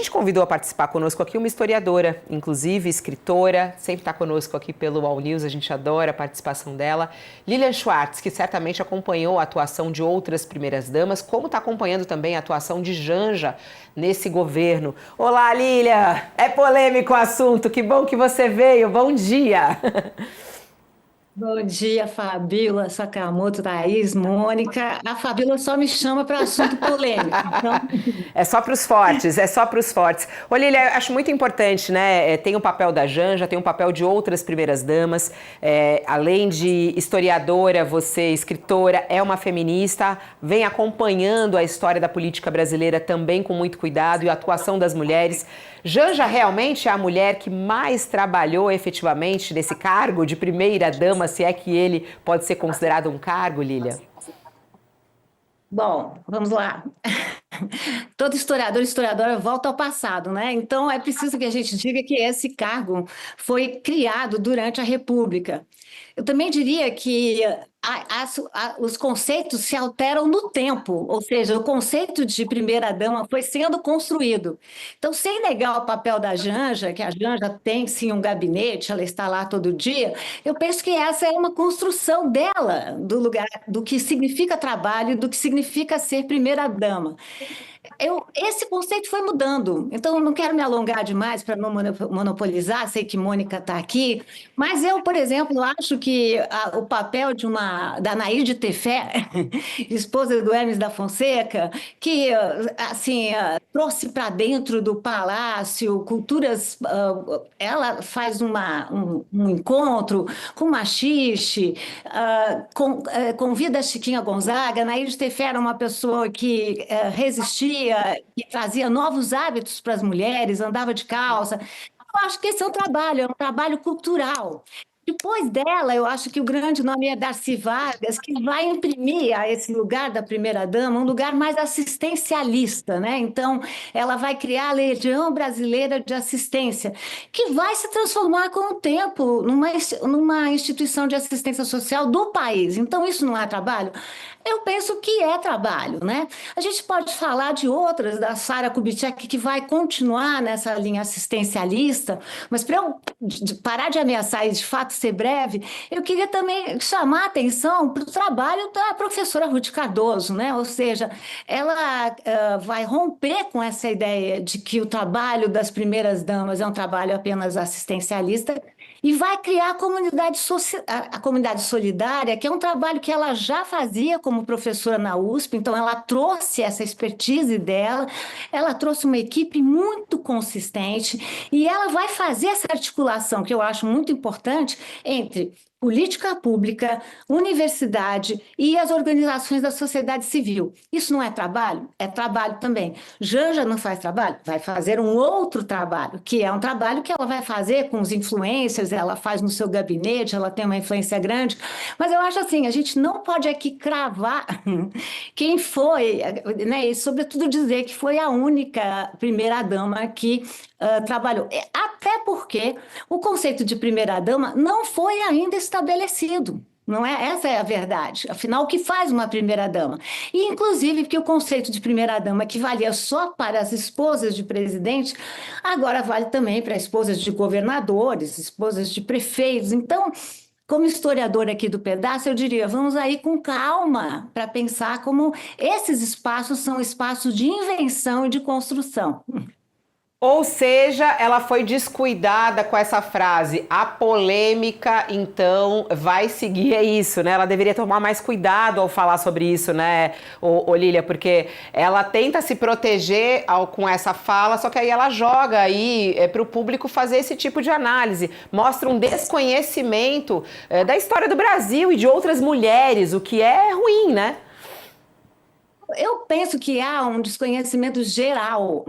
A gente convidou a participar conosco aqui uma historiadora, inclusive escritora, sempre está conosco aqui pelo All News, a gente adora a participação dela. Lilian Schwartz, que certamente acompanhou a atuação de outras primeiras-damas, como está acompanhando também a atuação de Janja nesse governo. Olá, Lilian! É polêmico o assunto, que bom que você veio, bom dia! Bom dia, Fabíola, Sakamoto, Thaís, Mônica. A Fabíola só me chama para assunto polêmico. Então, É só para os fortes, é só para os fortes. Olha, Lilia, acho muito importante, né? Tem o papel da Janja, tem o papel de outras primeiras-damas. Além de historiadora, você, escritora, é uma feminista, vem acompanhando a história da política brasileira também com muito cuidado e a atuação das mulheres. Janja realmente é a mulher que mais trabalhou efetivamente nesse cargo de primeira-dama, se é que ele pode ser considerado um cargo, Lilia? bom, vamos lá. Todo historiador e historiadora volta ao passado, né? Então é preciso que a gente diga que esse cargo foi criado durante a República. Eu também diria que os conceitos se alteram no tempo, ou seja, o conceito de primeira-dama foi sendo construído. Então, sem negar o papel da Janja, que a Janja tem sim um gabinete, ela está lá todo dia, eu penso que essa é uma construção dela, do lugar, do que significa trabalho, do que significa ser primeira-dama. Esse conceito foi mudando, então eu não quero me alongar demais para não monopolizar, sei que Mônica está aqui, mas eu, por exemplo, acho que o papel da Nair de Tefé, esposa do Hermes da Fonseca, que assim trouxe para dentro do palácio culturas, ela faz um encontro com machixe, convida a Chiquinha Gonzaga. Nair de Tefé era uma pessoa que resistia, que trazia novos hábitos para as mulheres, andava de calça. Eu acho que esse é um trabalho cultural. Depois dela, eu acho que o grande nome é Darcy Vargas, que vai imprimir a esse lugar da primeira-dama um lugar mais assistencialista, né? Então, ela vai criar a Legião Brasileira de Assistência, que vai se transformar com o tempo numa instituição de assistência social do país. Então, isso não é trabalho? Eu penso que é trabalho, né? A gente pode falar de outras, da Sara Kubitschek, que vai continuar nessa linha assistencialista, mas para eu parar de ameaçar e de fato ser breve, eu queria também chamar a atenção para o trabalho da professora Ruth Cardoso, né? Ou seja, ela vai romper com essa ideia de que o trabalho das primeiras damas é um trabalho apenas assistencialista e vai criar a comunidade solidária, que é um trabalho que ela já fazia como professora na USP, então ela trouxe essa expertise dela, ela trouxe uma equipe muito consistente e ela vai fazer essa articulação, que eu acho muito importante, entre política pública, universidade e as organizações da sociedade civil. Isso não é trabalho? É trabalho também. Janja não faz trabalho? Vai fazer um outro trabalho, que é um trabalho que ela vai fazer com os influencers, ela faz no seu gabinete, ela tem uma influência grande, mas eu acho assim, a gente não pode aqui cravar quem foi, né, e sobretudo dizer que foi a única primeira-dama que trabalhou. Até porque o conceito de primeira-dama não foi ainda estabelecido. Não é? Essa é a verdade. Afinal, o que faz uma primeira-dama? E, inclusive, que o conceito de primeira-dama, que valia só para as esposas de presidente, agora vale também para esposas de governadores, esposas de prefeitos. Então, como historiadora aqui do pedaço, eu diria, vamos aí com calma para pensar como esses espaços são espaços de invenção e de construção. Ou seja, ela foi descuidada com essa frase. A polêmica, então, vai seguir, é isso, né? Ela deveria tomar mais cuidado ao falar sobre isso, né, Lília? Porque ela tenta se proteger com essa fala, só que aí ela joga aí para o público fazer esse tipo de análise. Mostra um desconhecimento da história do Brasil e de outras mulheres, o que é ruim, né? Eu penso que há um desconhecimento geral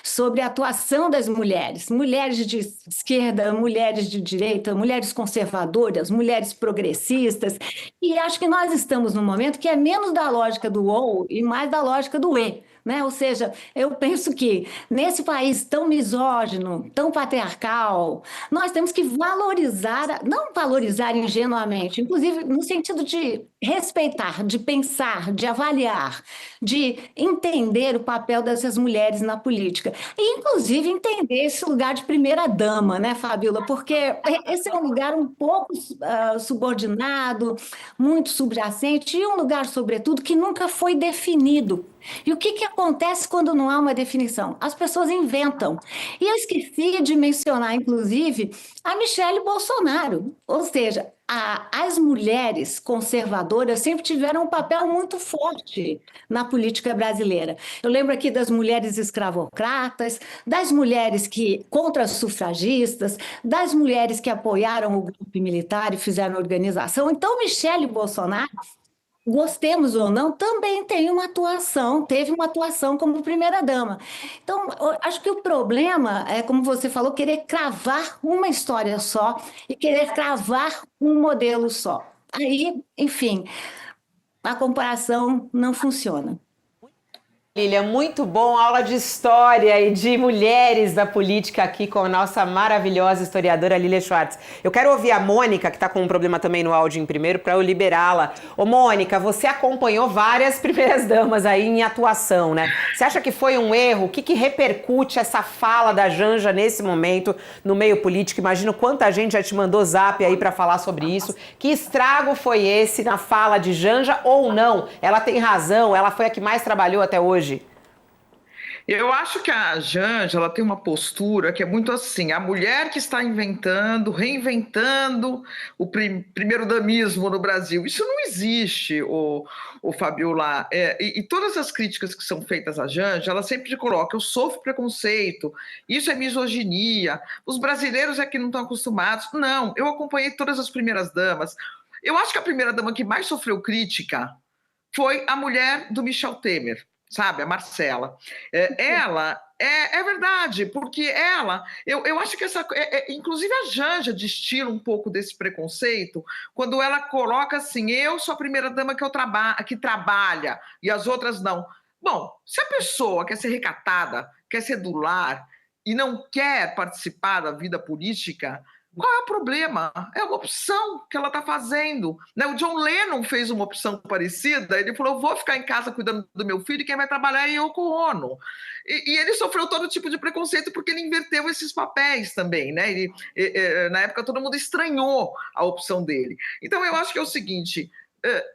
sobre a atuação das mulheres, mulheres de esquerda, mulheres de direita, mulheres conservadoras, mulheres progressistas, e acho que nós estamos num momento que é menos da lógica do ou e mais da lógica do e. né? Ou seja, eu penso que nesse país tão misógino, tão patriarcal, nós temos que valorizar, não valorizar ingenuamente, inclusive no sentido de respeitar, de pensar, de avaliar, de entender o papel dessas mulheres na política. E, inclusive, entender esse lugar de primeira-dama, né, Fabíola? Porque esse é um lugar um pouco subordinado, muito subjacente, e um lugar, sobretudo, que nunca foi definido. E o que que acontece quando não há uma definição? As pessoas inventam. E eu esqueci de mencionar, inclusive, a Michele Bolsonaro. Ou seja, as mulheres conservadoras sempre tiveram um papel muito forte na política brasileira. Eu lembro aqui das mulheres escravocratas, das mulheres que contra as sufragistas, das mulheres que apoiaram o golpe militar e fizeram organização. Então, Michele Bolsonaro, gostemos ou não, também teve uma atuação como primeira-dama. Então, eu acho que o problema é, como você falou, querer cravar uma história só e querer cravar um modelo só. Aí, enfim, a comparação não funciona. Lília, muito bom, aula de história e de mulheres da política aqui com a nossa maravilhosa historiadora Lília Schwartz. Eu quero ouvir a Mônica, que está com um problema também no áudio em primeiro, para eu liberá-la. Ô Mônica, você acompanhou várias primeiras damas aí em atuação, né? Você acha que foi um erro? O que repercute essa fala da Janja nesse momento no meio político? Imagino quanta gente já te mandou zap aí para falar sobre isso. Que estrago foi esse na fala de Janja ou não? Ela tem razão, ela foi a que mais trabalhou até hoje. Eu acho que a Janja, ela tem uma postura que é muito assim, a mulher que está inventando, reinventando o primeiro-damismo no Brasil. Isso não existe, o Fabiola. E todas as críticas que são feitas à Janja, ela sempre coloca, eu sofro preconceito, isso é misoginia, os brasileiros é que não estão acostumados. Não, eu acompanhei todas as primeiras damas. Eu acho que a primeira dama que mais sofreu crítica foi a mulher do Michel Temer, sabe, a Marcela. Ela, é verdade, porque eu acho que inclusive a Janja destila um pouco desse preconceito, quando ela coloca assim, eu sou a primeira dama que trabalha, e as outras não. Bom, se a pessoa quer ser recatada, quer ser do lar, e não quer participar da vida política, qual é o problema? É uma opção que ela está fazendo. Né? O John Lennon fez uma opção parecida, ele falou, eu vou ficar em casa cuidando do meu filho e quem vai trabalhar é Yoko Ono. E ele sofreu todo tipo de preconceito porque ele inverteu esses papéis também. Né? Na época todo mundo estranhou a opção dele. Então eu acho que é o seguinte,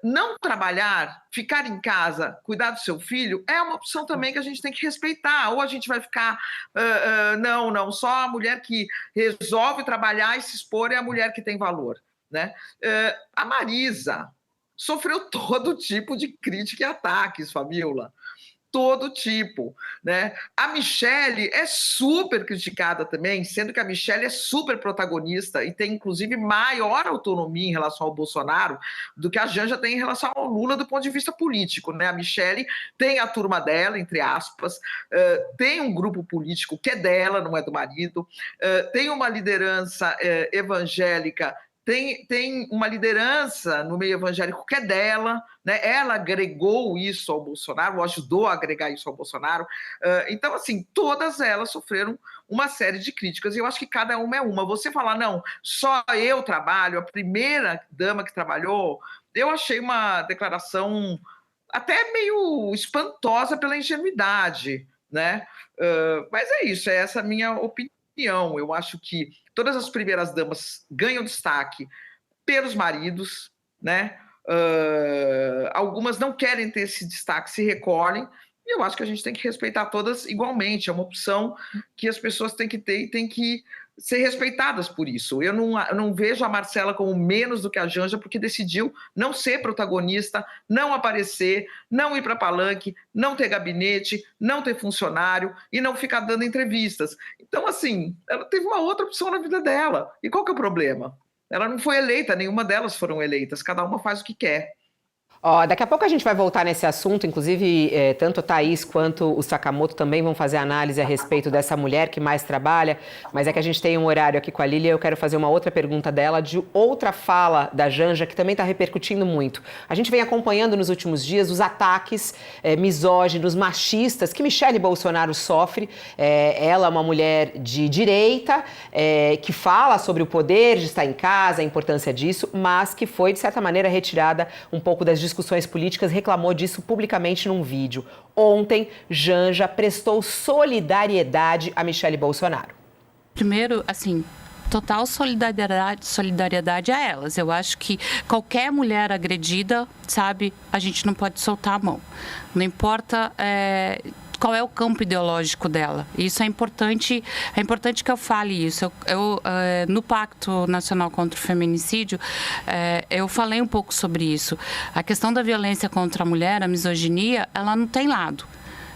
não trabalhar, ficar em casa, cuidar do seu filho, é uma opção também que a gente tem que respeitar. Ou a gente vai ficar, não, só a mulher que resolve trabalhar e se expor é a mulher que tem valor. Né? A Marisa sofreu todo tipo de crítica e ataques, Fabiola. Todo tipo, né? A Michele é super criticada também, sendo que a Michele é super protagonista e tem, inclusive, maior autonomia em relação ao Bolsonaro do que a Janja tem em relação ao Lula do ponto de vista político, né? A Michele tem a turma dela, entre aspas, tem um grupo político que é dela, não é do marido, tem uma liderança evangélica, tem uma liderança no meio evangélico que é dela, né? Ela agregou isso ao Bolsonaro, ajudou a agregar isso ao Bolsonaro. Então, assim, todas elas sofreram uma série de críticas, e eu acho que cada uma é uma. Você falar, não, só eu trabalho, a primeira dama que trabalhou, eu achei uma declaração até meio espantosa pela ingenuidade, né? Mas é isso, é essa a minha opinião. Eu acho que todas as primeiras damas ganham destaque pelos maridos, né? Algumas não querem ter esse destaque, se recolhem, e eu acho que a gente tem que respeitar todas igualmente. É uma opção que as pessoas têm que ter e têm que ser respeitadas por isso. Eu não vejo a Marcela como menos do que a Janja, porque decidiu não ser protagonista, não aparecer, não ir para palanque, não ter gabinete, não ter funcionário e não ficar dando entrevistas. Então, assim, ela teve uma outra opção na vida dela. E qual que é o problema? Ela não foi eleita, nenhuma delas foram eleitas, cada uma faz o que quer. Ó, daqui a pouco a gente vai voltar nesse assunto, inclusive tanto a Thaís quanto o Sakamoto também vão fazer análise a respeito dessa mulher que mais trabalha, mas é que a gente tem um horário aqui com a Lília, eu quero fazer uma outra pergunta dela, de outra fala da Janja que também está repercutindo muito. A gente vem acompanhando nos últimos dias os ataques misóginos, machistas que Michele Bolsonaro sofre. Ela é uma mulher de direita, que fala sobre o poder de estar em casa, a importância disso, mas que foi, de certa maneira, retirada um pouco das discussões políticas, reclamou disso publicamente num vídeo. Ontem, Janja prestou solidariedade a Michele Bolsonaro. Primeiro, assim, total solidariedade a elas. Eu acho que qualquer mulher agredida, sabe, a gente não pode soltar a mão. Não importa qual é o campo ideológico dela. Isso é importante que eu fale isso. No Pacto Nacional contra o Feminicídio, eu falei um pouco sobre isso. A questão da violência contra a mulher, a misoginia, ela não tem lado.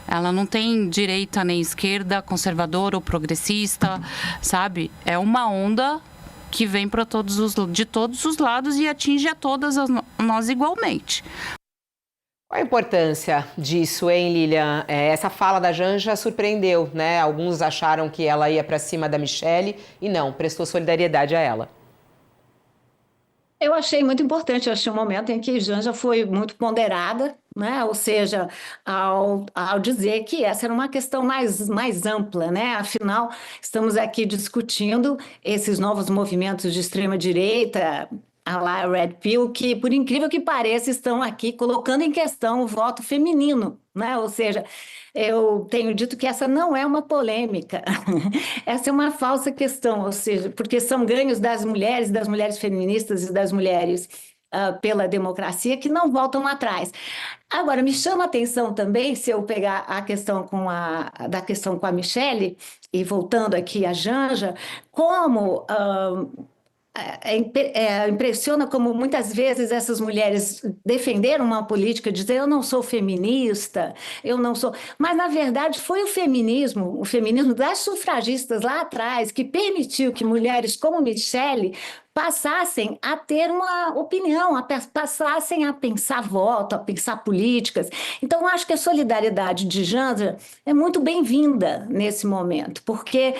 Ela não tem direita nem esquerda, conservadora ou progressista, sabe? É uma onda que vem de todos os lados e atinge a todas nós igualmente. Qual a importância disso, hein, Lilian? Essa fala da Janja surpreendeu, né? Alguns acharam que ela ia para cima da Michele e não, prestou solidariedade a ela. Eu achei muito importante, eu achei um momento em que Janja foi muito ponderada, né? Ou seja, ao dizer que essa era uma questão mais ampla, né? Afinal, estamos aqui discutindo esses novos movimentos de extrema-direita, a lá Red Pill, que, por incrível que pareça, estão aqui colocando em questão o voto feminino, né? Ou seja, eu tenho dito que essa não é uma polêmica, essa é uma falsa questão, ou seja, porque são ganhos das mulheres feministas e das mulheres pela democracia que não voltam atrás. Agora, me chama a atenção também, se eu pegar a questão da questão com a Michele, e voltando aqui a Janja, como impressiona como muitas vezes essas mulheres defenderam uma política, dizer eu não sou feminista, eu não sou... Mas, na verdade, foi o feminismo das sufragistas lá atrás, que permitiu que mulheres como Michele passassem a ter uma opinião, passassem a pensar voto, a pensar políticas. Então, acho que a solidariedade de Janja é muito bem-vinda nesse momento, porque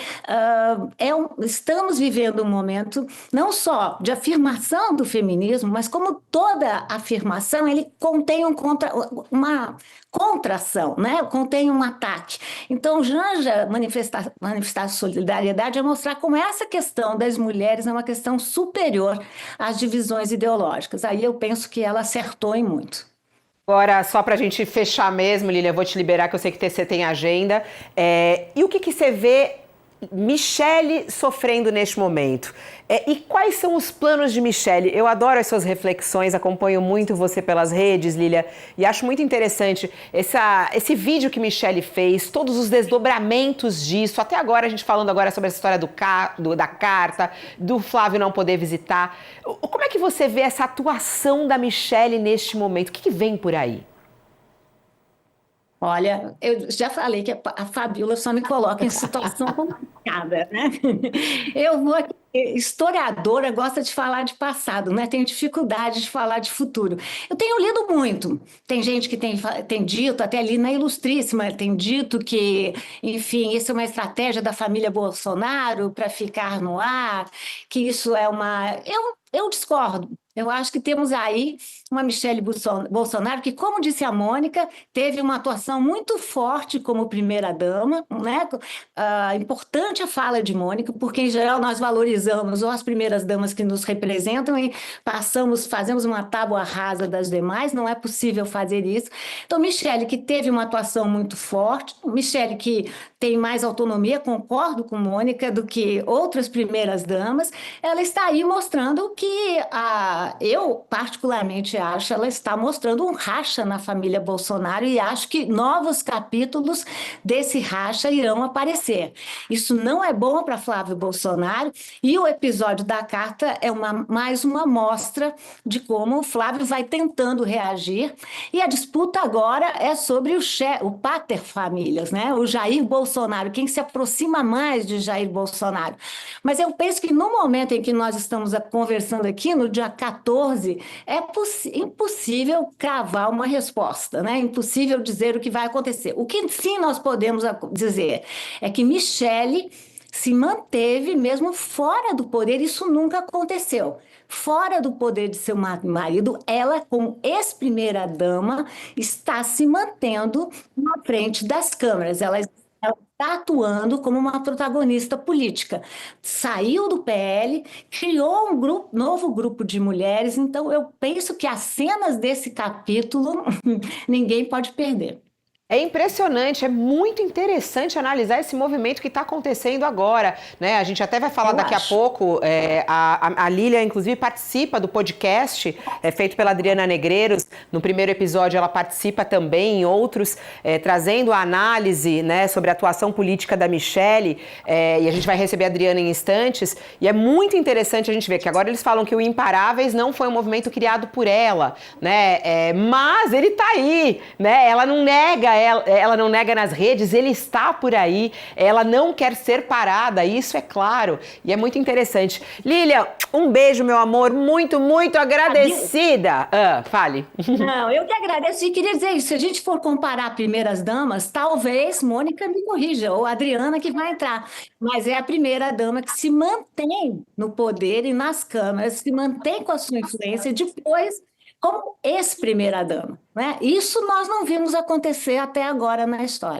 estamos vivendo um momento não só de afirmação do feminismo, mas como toda afirmação, ele contém uma contração, né? Contém um ataque. Então, Janja manifestar solidariedade é mostrar como essa questão das mulheres é uma questão superior às divisões ideológicas. Aí eu penso que ela acertou em muito. Agora, só para a gente fechar mesmo, Lília, eu vou te liberar, que eu sei que você tem agenda. E o que você vê Michele sofrendo neste momento? E quais são os planos de Michele? Eu adoro as suas reflexões, acompanho muito você pelas redes, Lília, e acho muito interessante esse vídeo que Michele fez, todos os desdobramentos disso, até agora a gente falando agora sobre essa história da carta, do Flávio não poder visitar. Como é que você vê essa atuação da Michele neste momento? O que vem por aí? Olha, eu já falei que a Fabíola só me coloca em situação complicada, né? Eu vou aqui, historiadora gosta de falar de passado, né? Tenho dificuldade de falar de futuro. Eu tenho lido muito. Tem gente que tem dito, até ali na Ilustríssima, tem dito que, enfim, isso é uma estratégia da família Bolsonaro para ficar no ar, que isso é uma... Eu discordo. Eu acho que temos aí uma Michele Bolsonaro que, como disse a Mônica, teve uma atuação muito forte como primeira-dama, né? Importante a fala de Mônica, porque, em geral, nós valorizamos ou as primeiras-damas que nos representam e fazemos uma tábua rasa das demais, não é possível fazer isso. Então, Michele, que teve uma atuação muito forte, Michele, que tem mais autonomia, concordo com Mônica, do que outras primeiras-damas, ela está aí mostrando que eu, particularmente, acho ela está mostrando um racha na família Bolsonaro e acho que novos capítulos desse racha irão aparecer. Isso não é bom para Flávio Bolsonaro e o episódio da carta é mais uma amostra de como o Flávio vai tentando reagir e a disputa agora é sobre o pater famílias, né? O Jair Bolsonaro Bolsonaro, quem se aproxima mais de Jair Bolsonaro. Mas eu penso que no momento em que nós estamos conversando aqui, no dia 14, é impossível cravar uma resposta, né? Impossível dizer o que vai acontecer. O que sim nós podemos dizer é que Michele se manteve mesmo fora do poder, isso nunca aconteceu. Fora do poder de seu marido, ela, como ex-primeira-dama, está se mantendo na frente das câmeras. Ela está atuando como uma protagonista política. Saiu do PL, criou um novo grupo de mulheres, então eu penso que as cenas desse capítulo ninguém pode perder. É impressionante, é muito interessante analisar esse movimento que está acontecendo agora, né? A gente até vai falar daqui a pouco, a Lília, inclusive, participa do podcast feito pela Adriana Negreiros. No primeiro episódio, ela participa também em outros, trazendo a análise, né, sobre a atuação política da Michele, e a gente vai receber a Adriana em instantes, e é muito interessante a gente ver que agora eles falam que o Imparáveis não foi um movimento criado por ela, né? Mas ele está aí, né? Ela não nega, ela não nega nas redes, ele está por aí, ela não quer ser parada, isso é claro, e é muito interessante. Lília, um beijo, meu amor, muito, muito agradecida. Fale. Não, eu que agradeço e queria dizer isso, se a gente for comparar primeiras damas, talvez Mônica me corrija, ou Adriana que vai entrar, mas é a primeira dama que se mantém no poder e nas câmaras, se mantém com a sua influência depois como ex-primeira-dama, né? Isso nós não vimos acontecer até agora na história.